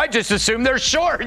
I just assume they're short.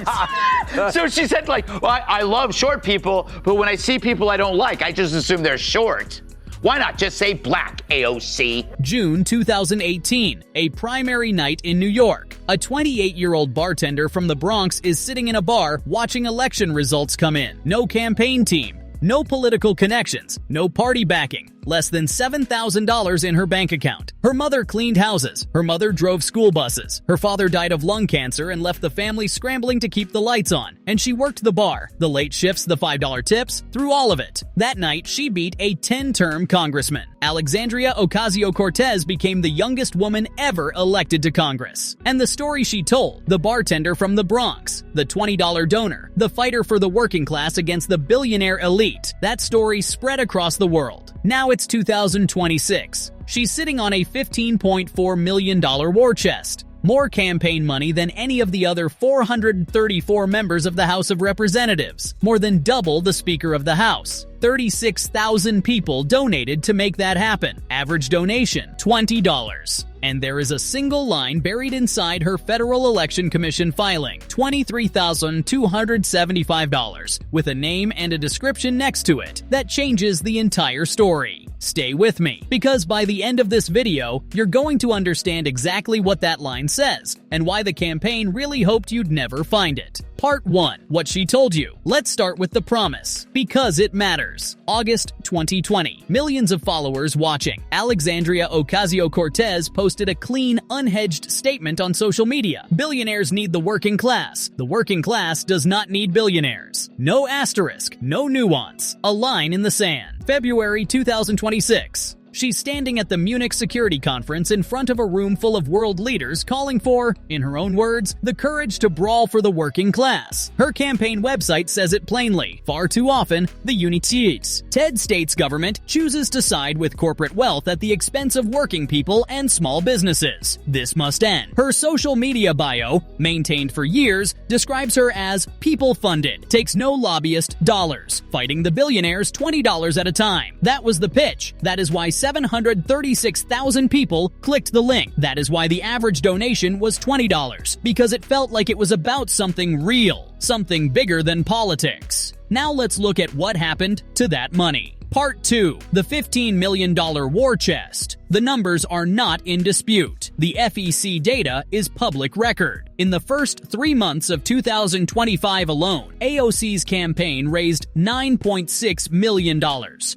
So she said, like, well, I love short people, but when I see people I don't like, I just assume they're short. Why not just say black, AOC? June 2018, a primary night in New York. A 28-year-old bartender from the Bronx is sitting in a bar watching election results come in. No campaign team, no political connections, no party backing. Less than $7,000 in her bank account. Her mother cleaned houses. Her mother drove school buses. Her father died of lung cancer and left the family scrambling to keep the lights on. And she worked the bar, the late shifts, the $5 tips, through all of it. That night, she beat a 10-term congressman. Alexandria Ocasio-Cortez became the youngest woman ever elected to Congress. And the story she told, the bartender from the Bronx, the $20 donor, the fighter for the working class against the billionaire elite, that story spread across the world. Now it's 2026. She's sitting on a $15.4 million war chest. More campaign money than any of the other 434 members of the House of Representatives. More than double the Speaker of the House. 36,000 people donated to make that happen. Average donation, $20. And there is a single line buried inside her Federal Election Commission filing, $23,275, with a name and a description next to it that changes the entire story. Stay with me, because by the end of this video, you're going to understand exactly what that line says, and why the campaign really hoped you'd never find it. Part 1. What she told you. Let's start with the promise, because it matters. August 2020. Millions of followers watching. Alexandria Ocasio-Cortez posted a clean, unhedged statement on social media. Billionaires need the working class. The working class does not need billionaires. No asterisk, no nuance. A line in the sand. February 2026. She's standing at the Munich Security Conference in front of a room full of world leaders calling for, in her own words, the courage to brawl for the working class. Her campaign website says it plainly. Far too often, the United States government chooses to side with corporate wealth at the expense of working people and small businesses. This must end. Her social media bio, maintained for years, describes her as people-funded, takes no lobbyist dollars, fighting the billionaires $20 at a time. That was the pitch. That is why 736,000 people clicked the link. That is why the average donation was $20, because it felt like it was about something real, something bigger than politics. Now let's look at what happened to that money. Part 2. The $15 million war chest. The numbers are not in dispute. The FEC data is public record. In the first 3 months of 2025 alone, AOC's campaign raised $9.6 million.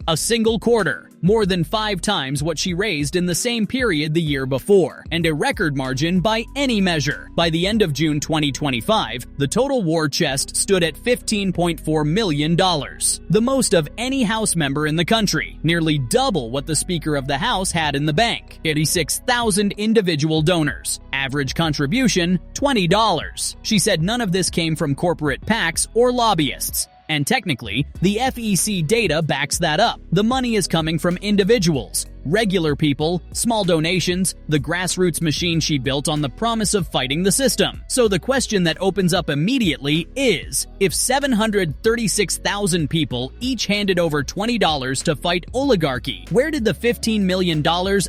A single quarter, more than 5 times what she raised in the same period the year before, and a record margin by any measure. By the end of June 2025, the total war chest stood at $15.4 million, the most of any House member in the country, nearly double what the Speaker of the House had in the bank. 86,000 individual donors. Average contribution, $20. She said none of this came from corporate PACs or lobbyists. And technically, the FEC data backs that up. The money is coming from individuals, regular people, small donations, the grassroots machine she built on the promise of fighting the system. So the question that opens up immediately is, if 736,000 people each handed over $20 to fight oligarchy, where did the $15 million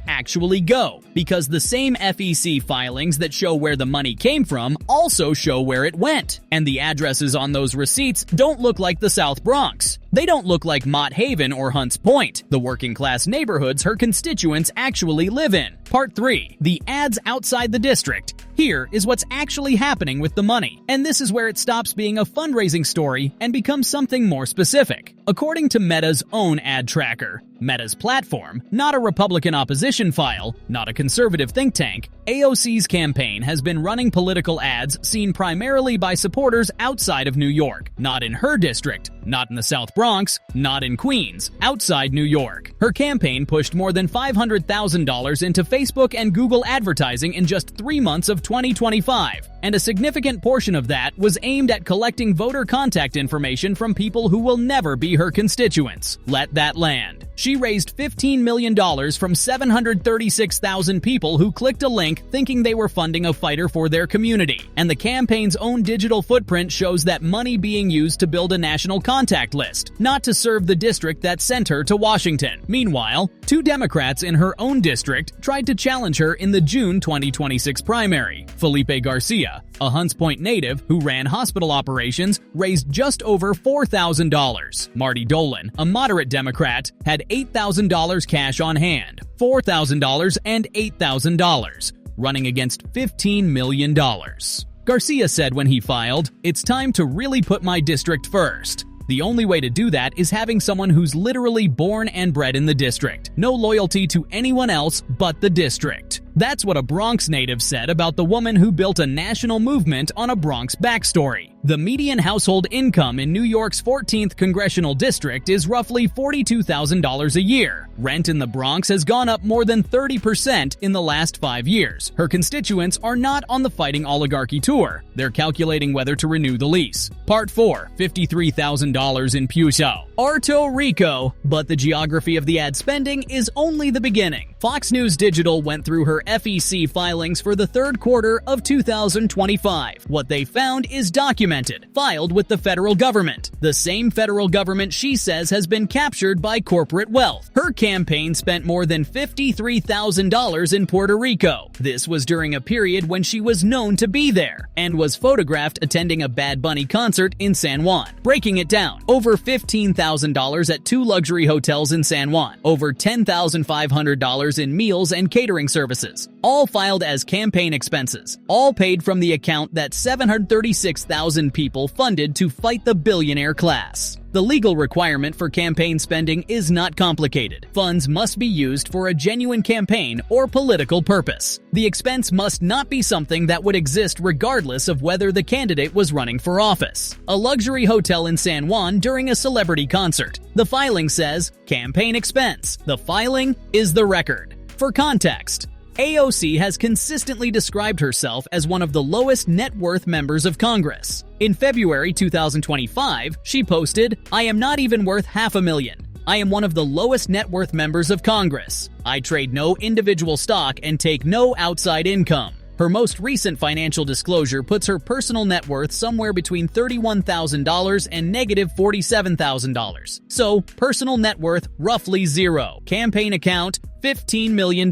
actually go? Because the same FEC filings that show where the money came from also show where it went. And the addresses on those receipts don't look like the South Bronx. They don't look like Mott Haven or Hunts Point, the working class neighborhoods her constituents actually live in. Part 3. The ads outside the district. Here is what's actually happening with the money. And this is where it stops being a fundraising story and becomes something more specific. According to Meta's own ad tracker, Meta's platform, not a Republican opposition file, not a conservative think tank, AOC's campaign has been running political ads seen primarily by supporters outside of New York. Not in her district, not in the South Bronx, not in Queens, outside New York. Her campaign pushed more than $500,000 into Facebook and Google advertising in just 3 months of 2025. And a significant portion of that was aimed at collecting voter contact information from people who will never be her constituents. Let that land. She raised $15 million from 736,000 people who clicked a link thinking they were funding a fighter for their community. And the campaign's own digital footprint shows that money being used to build a national contact list, not to serve the district that sent her to Washington. Meanwhile, Two Democrats in her own district tried to challenge her in the June 2026 primary. Felipe Garcia, a Hunts Point native who ran hospital operations, raised just over $4,000. Marty Dolan, a moderate Democrat, had $8,000 cash on hand, $4,000 and $8,000, running against $15 million. Garcia said when he filed, "It's time to really put my district first. The only way to do that is having someone who's literally born and bred in the district. No loyalty to anyone else but the district." That's what a Bronx native said about the woman who built a national movement on a Bronx backstory. The median household income in New York's 14th congressional district is roughly $42,000 a year. Rent in the Bronx has gone up more than 30% in the last 5 years. Her constituents are not on the fighting oligarchy tour. They're calculating whether to renew the lease. Part 4, $53,000 in Puso. Puerto Rico, but the geography of the ad spending is only the beginning. Fox News Digital went through her FEC filings for the third quarter of 2025. What they found is documented, filed with the federal government. The same federal government she says has been captured by corporate wealth. Her campaign spent more than $53,000 in Puerto Rico. This was during a period when she was known to be there, and was photographed attending a Bad Bunny concert in San Juan. Breaking it down, over $15,000 at 2 luxury hotels in San Juan, over $10,500 in meals and catering services, all filed as campaign expenses, all paid from the account that 736,000 people funded to fight the billionaire class. The legal requirement for campaign spending is not complicated. Funds must be used for a genuine campaign or political purpose. The expense must not be something that would exist regardless of whether the candidate was running for office. A luxury hotel in San Juan during a celebrity concert. The filing says, campaign expense. The filing is the record. For context, AOC has consistently described herself as one of the lowest net worth members of Congress. In February 2025, she posted, "I am not even worth $500,000. I am one of the lowest net worth members of Congress. I trade no individual stock and take no outside income." Her most recent financial disclosure puts her personal net worth somewhere between $31,000 and negative $47,000. So, personal net worth roughly zero. Campaign account, $15 million.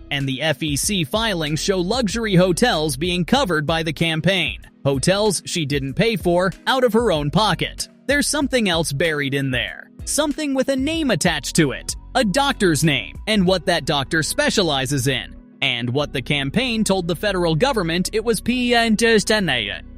And the FEC filings show luxury hotels being covered by the campaign. Hotels she didn't pay for out of her own pocket. There's something else buried in there. Something with a name attached to it. A doctor's name, and what that doctor specializes in. And what the campaign told the federal government it was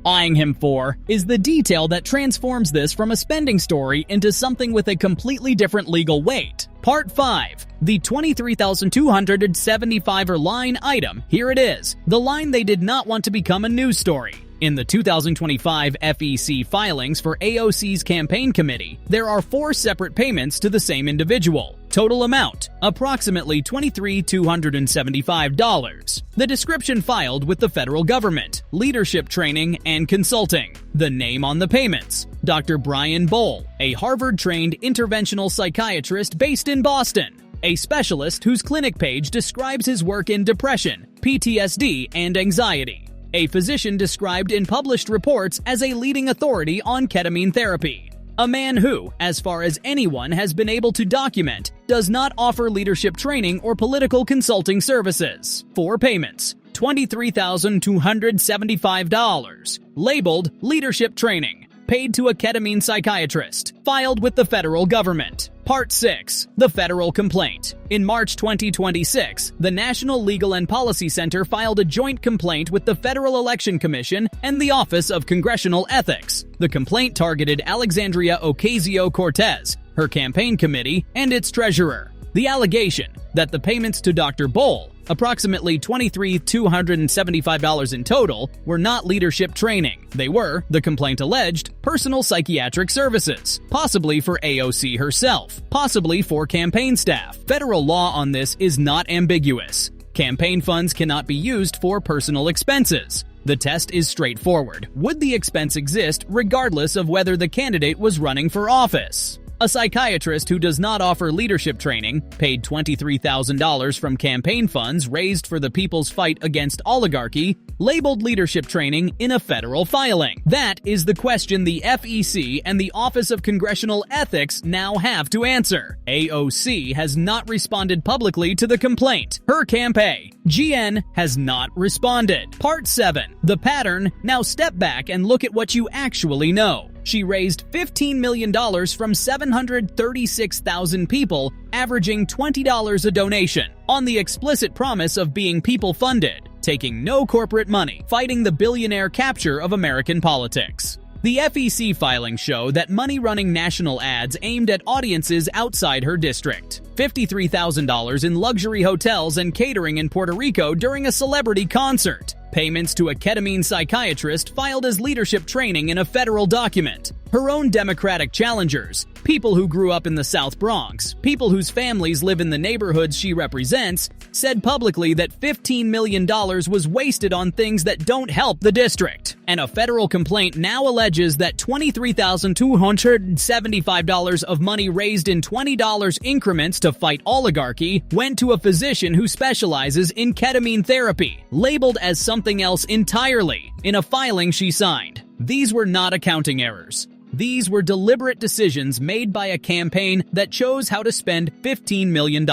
eyeing him for is the detail that transforms this from a spending story into something with a completely different legal weight. Part 5. The $23,275 line item. Here it is. The line they did not want to become a news story. In the 2025 FEC filings for AOC's campaign committee, there are 4 separate payments to the same individual. Total amount, approximately $23,275. The description filed with the federal government, leadership training and consulting. The name on the payments, Dr. Brian Bowl, a Harvard-trained interventional psychiatrist based in Boston. A specialist whose clinic page describes his work in depression, PTSD, and anxiety. A physician described in published reports as a leading authority on ketamine therapy. A man who, as far as anyone has been able to document, does not offer leadership training or political consulting services. 4 payments, $23,275. Labeled leadership training. Paid to a ketamine psychiatrist. Filed with the federal government. Part 6. The Federal Complaint. In March 2026, the National Legal and Policy Center filed a joint complaint with the Federal Election Commission and the Office of Congressional Ethics. The complaint targeted Alexandria Ocasio-Cortez, her campaign committee, and its treasurer. The allegation that the payments to Dr. Bowl, approximately $23,275 in total, were not leadership training. They were, the complaint alleged, personal psychiatric services, possibly for AOC herself, possibly for campaign staff. Federal law on this is not ambiguous. Campaign funds cannot be used for personal expenses. The test is straightforward. Would the expense exist regardless of whether the candidate was running for office? A psychiatrist who does not offer leadership training, paid $23,000 from campaign funds raised for the people's fight against oligarchy, labeled leadership training in a federal filing. That is the question the FEC and the Office of Congressional Ethics now have to answer. AOC has not responded publicly to the complaint. Her campaign, GN, has not responded. Part 7. The pattern. Now step back and look at what you actually know. She raised $15 million from 736,000 people, averaging $20 a donation, on the explicit promise of being people-funded, taking no corporate money, fighting the billionaire capture of American politics. The FEC filings show that money-running national ads aimed at audiences outside her district. $53,000 in luxury hotels and catering in Puerto Rico during a celebrity concert. Payments to a ketamine psychiatrist filed as leadership training in a federal document. Her own Democratic challengers, people who grew up in the South Bronx, people whose families live in the neighborhoods she represents, said publicly that $15 million was wasted on things that don't help the district. And a federal complaint now alleges that $23,275 of money raised in $20 increments to fight oligarchy went to a physician who specializes in ketamine therapy, labeled as something else entirely, in a filing she signed. These were not accounting errors. These were deliberate decisions made by a campaign that chose how to spend $15 million.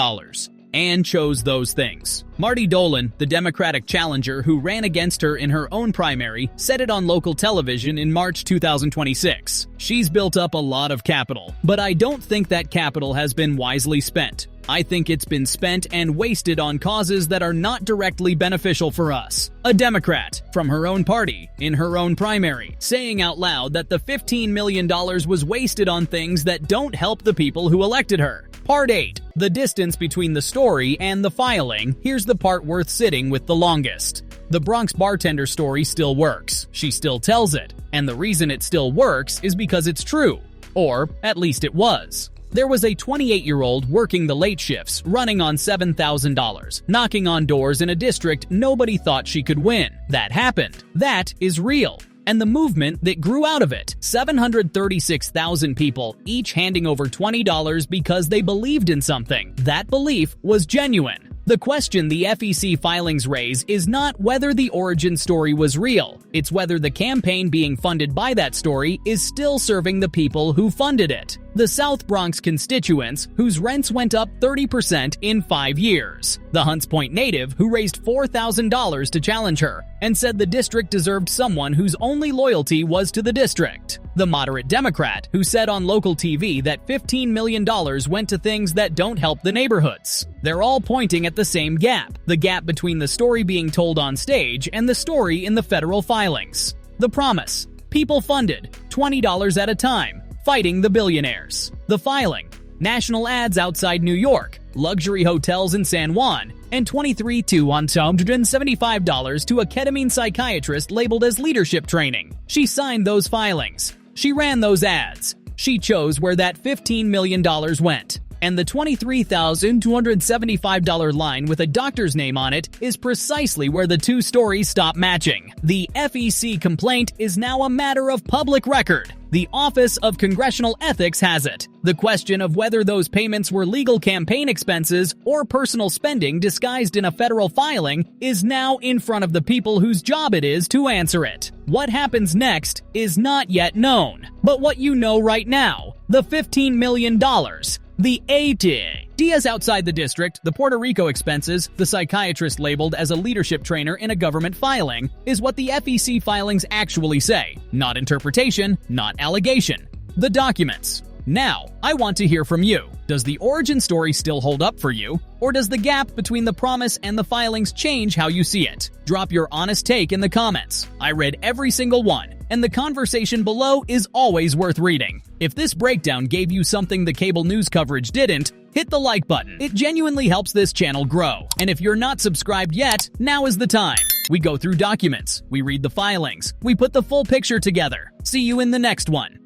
And chose those things. Marty Dolan, the Democratic challenger who ran against her in her own primary, said it on local television in March 2026. She's built up a lot of capital, but I don't think that capital has been wisely spent. I think it's been spent and wasted on causes that are not directly beneficial for us. A Democrat, from her own party, in her own primary, saying out loud that the $15 million was wasted on things that don't help the people who elected her. Part 8. The distance between the story and the filing. Here's the part worth sitting with the longest. The Bronx bartender story still works. She still tells it. And the reason it still works is because it's true. Or, at least it was. There was a 28-year-old working the late shifts, running on $7,000, knocking on doors in a district nobody thought she could win. That happened. That is real. And the movement that grew out of it. 736,000 people, each handing over $20 because they believed in something. That belief was genuine. The question the FEC filings raise is not whether the origin story was real. It's whether the campaign being funded by that story is still serving the people who funded it. The South Bronx constituents whose rents went up 30% in 5 years. The Hunts Point native who raised $4,000 to challenge her and said the district deserved someone whose only loyalty was to the district. The moderate Democrat who said on local TV that $15 million went to things that don't help the neighborhoods. They're all pointing at the same gap, the gap between the story being told on stage and the story in the federal filings. The promise, people funded, $20 at a time, fighting the billionaires. The filing, national ads outside New York, luxury hotels in San Juan, and $23,175 to a ketamine psychiatrist labeled as leadership training. She signed those filings. She ran those ads. She chose where that $15 million went. And the $23,275 line with a doctor's name on it is precisely where the two stories stop matching. The FEC complaint is now a matter of public record. The Office of Congressional Ethics has it. The question of whether those payments were legal campaign expenses or personal spending disguised in a federal filing is now in front of the people whose job it is to answer it. What happens next is not yet known. But what you know right now, the $15 million, the ATs outside the district, the Puerto Rico expenses, the psychiatrist labeled as a leadership trainer in a government filing, is what the FEC filings actually say. Not interpretation, not allegation. The documents. Now, I want to hear from you. Does the origin story still hold up for you? Or does the gap between the promise and the filings change how you see it? Drop your honest take in the comments. I read every single one, and the conversation below is always worth reading. If this breakdown gave you something the cable news coverage didn't, hit the like button. It genuinely helps this channel grow. And if you're not subscribed yet, now is the time. We go through documents, we read the filings, we put the full picture together. See you in the next one.